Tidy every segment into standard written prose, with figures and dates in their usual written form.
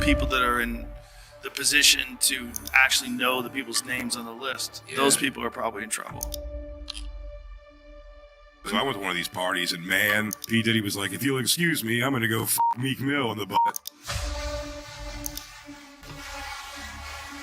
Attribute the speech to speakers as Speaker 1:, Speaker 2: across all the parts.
Speaker 1: people that are in the position to actually know the people's names on the list, those people are probably in trouble.
Speaker 2: So I went to one of these parties, and man, P. Diddy was like, if you'll excuse me, I'm going to go Meek Mill in the butt.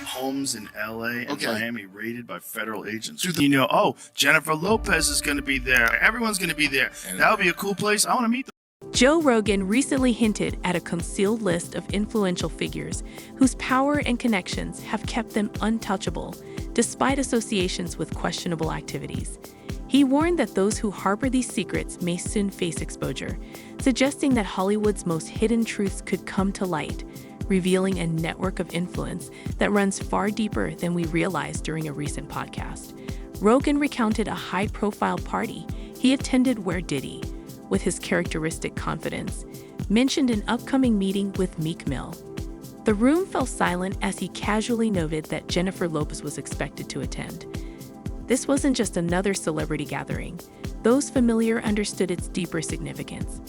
Speaker 1: Homes in LA and Miami raided by federal agents. You know, oh, Jennifer Lopez is going to be there. Everyone's going to be there. That would be a cool place. I want to meet them.
Speaker 3: Joe Rogan recently hinted at a concealed list of influential figures whose power and connections have kept them untouchable, despite associations with questionable activities. He warned that those who harbor these secrets may soon face exposure, suggesting that Hollywood's most hidden truths could come to light, revealing a network of influence that runs far deeper than we realized during a recent podcast. Rogan recounted a high-profile party he attended where Diddy, with his characteristic confidence, mentioned an upcoming meeting with Meek Mill. The room fell silent as he casually noted that Jennifer Lopez was expected to attend. This wasn't just another celebrity gathering. Those familiar understood its deeper significance.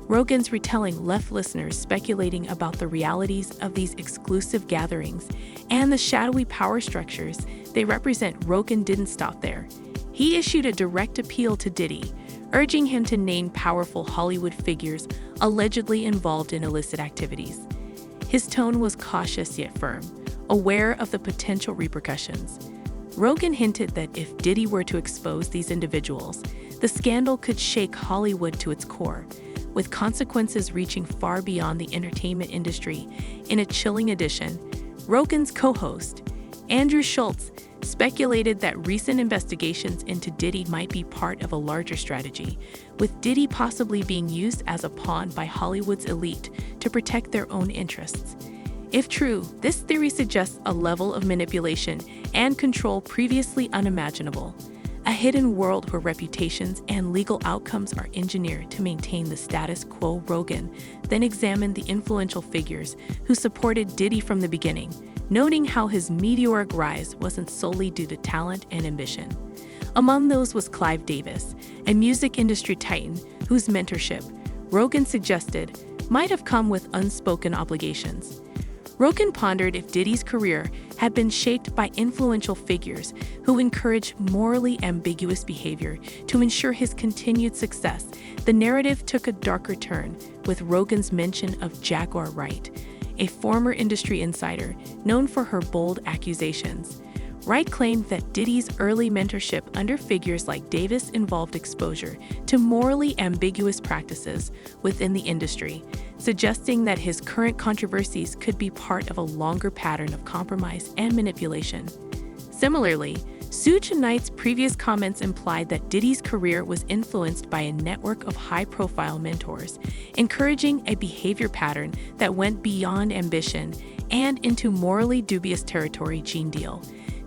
Speaker 3: Rogan's retelling left listeners speculating about the realities of these exclusive gatherings and the shadowy power structures they represent. Rogan didn't stop there. He issued a direct appeal to Diddy, urging him to name powerful Hollywood figures allegedly involved in illicit activities. His tone was cautious yet firm, aware of the potential repercussions. Rogan hinted that if Diddy were to expose these individuals, the scandal could shake Hollywood to its core, with consequences reaching far beyond the entertainment industry. In a chilling addition, Rogan's co-host, Andrew Schultz, speculated that recent investigations into Diddy might be part of a larger strategy, with Diddy possibly being used as a pawn by Hollywood's elite to protect their own interests. If true, this theory suggests a level of manipulation and control previously unimaginable, a hidden world where reputations and legal outcomes are engineered to maintain the status quo. Rogan then examined the influential figures who supported Diddy from the beginning, noting how his meteoric rise wasn't solely due to talent and ambition. Among those was Clive Davis, a music industry titan whose mentorship, Rogan suggested, might have come with unspoken obligations. Rogan pondered if Diddy's career had been shaped by influential figures who encouraged morally ambiguous behavior to ensure his continued success. The narrative took a darker turn with Rogan's mention of Jaguar Wright, a former industry insider known for her bold accusations. Wright claimed that Diddy's early mentorship under figures like Davis involved exposure to morally ambiguous practices within the industry, suggesting that his current controversies could be part of a longer pattern of compromise and manipulation. Similarly, Suge Knight's previous comments implied that Diddy's career was influenced by a network of high-profile mentors, encouraging a behavior pattern that went beyond ambition and into morally dubious territory. Gene Deal,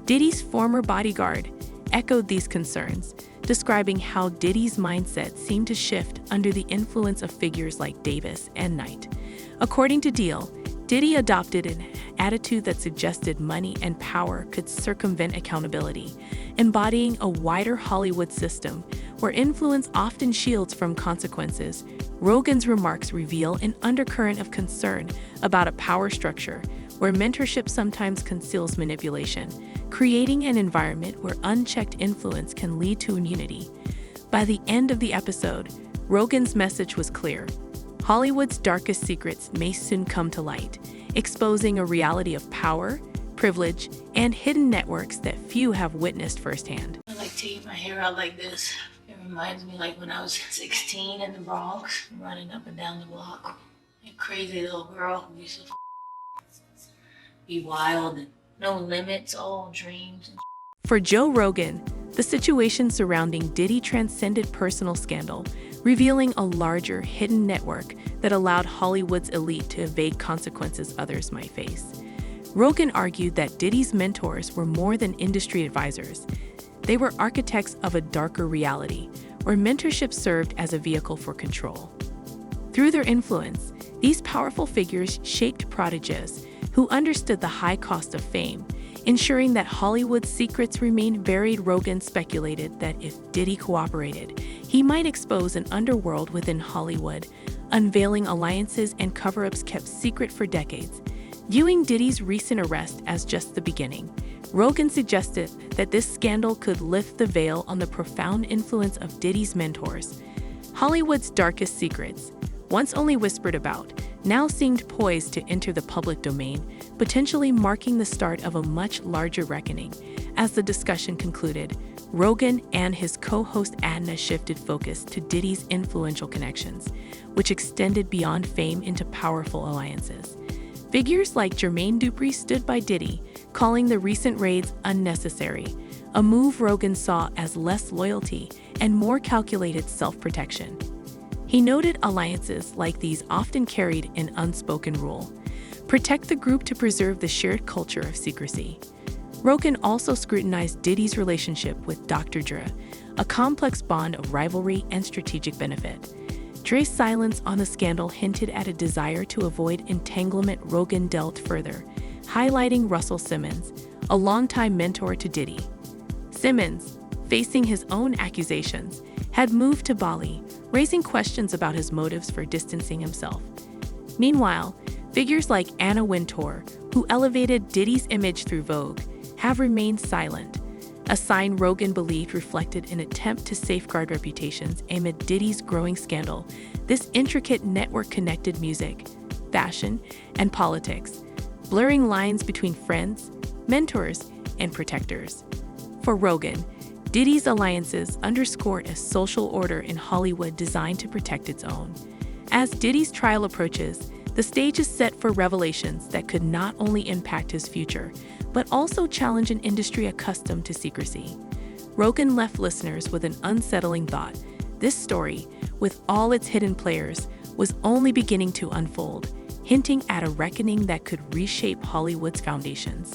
Speaker 3: Diddy's former bodyguard, echoed these concerns, describing how Diddy's mindset seemed to shift under the influence of figures like Davis and Knight. According to Deal, Diddy adopted an attitude that suggested money and power could circumvent accountability, embodying a wider Hollywood system where influence often shields from consequences. Rogan's remarks reveal an undercurrent of concern about a power structure where mentorship sometimes conceals manipulation, creating an environment where unchecked influence can lead to immunity. By the end of the episode, Rogan's message was clear. Hollywood's darkest secrets may soon come to light, exposing a reality of power, privilege, and hidden networks that few have witnessed firsthand.
Speaker 4: I like taking my hair out like this. It reminds me like when I was 16 in the Bronx, running up and down the block. A crazy little girl who used to be wild and no limits, all dreams.
Speaker 3: For Joe Rogan, the situation surrounding Diddy transcended personal scandal, revealing a larger, hidden network that allowed Hollywood's elite to evade consequences others might face. Rogan argued that Diddy's mentors were more than industry advisors. They were architects of a darker reality, where mentorship served as a vehicle for control. Through their influence, these powerful figures shaped proteges who understood the high cost of fame, ensuring that Hollywood's secrets remained buried. Rogan speculated that if Diddy cooperated, he might expose an underworld within Hollywood, unveiling alliances and cover-ups kept secret for decades. Viewing Diddy's recent arrest as just the beginning, Rogan suggested that this scandal could lift the veil on the profound influence of Diddy's mentors. Hollywood's darkest secrets, once only whispered about, now seemed poised to enter the public domain, potentially marking the start of a much larger reckoning. As the discussion concluded, Rogan and his co-host Adna shifted focus to Diddy's influential connections, which extended beyond fame into powerful alliances. Figures like Jermaine Dupri stood by Diddy, calling the recent raids unnecessary, a move Rogan saw as less loyalty and more calculated self-protection. He noted alliances like these often carried an unspoken rule: protect the group to preserve the shared culture of secrecy. Rogan also scrutinized Diddy's relationship with Dr. Dre, a complex bond of rivalry and strategic benefit. Dre's silence on the scandal hinted at a desire to avoid entanglement. Rogan delved further, highlighting Russell Simmons, a longtime mentor to Diddy. Simmons, facing his own accusations, had moved to Bali, raising questions about his motives for distancing himself. Meanwhile, figures like Anna Wintour, who elevated Diddy's image through Vogue, have remained silent, a sign Rogan believed reflected an attempt to safeguard reputations amid Diddy's growing scandal. This intricate network connected music, fashion, and politics, blurring lines between friends, mentors, and protectors. For Rogan, Diddy's alliances underscore a social order in Hollywood designed to protect its own. As Diddy's trial approaches, the stage is set for revelations that could not only impact his future, but also challenge an industry accustomed to secrecy. Rogan left listeners with an unsettling thought. This story, with all its hidden players, was only beginning to unfold, hinting at a reckoning that could reshape Hollywood's foundations.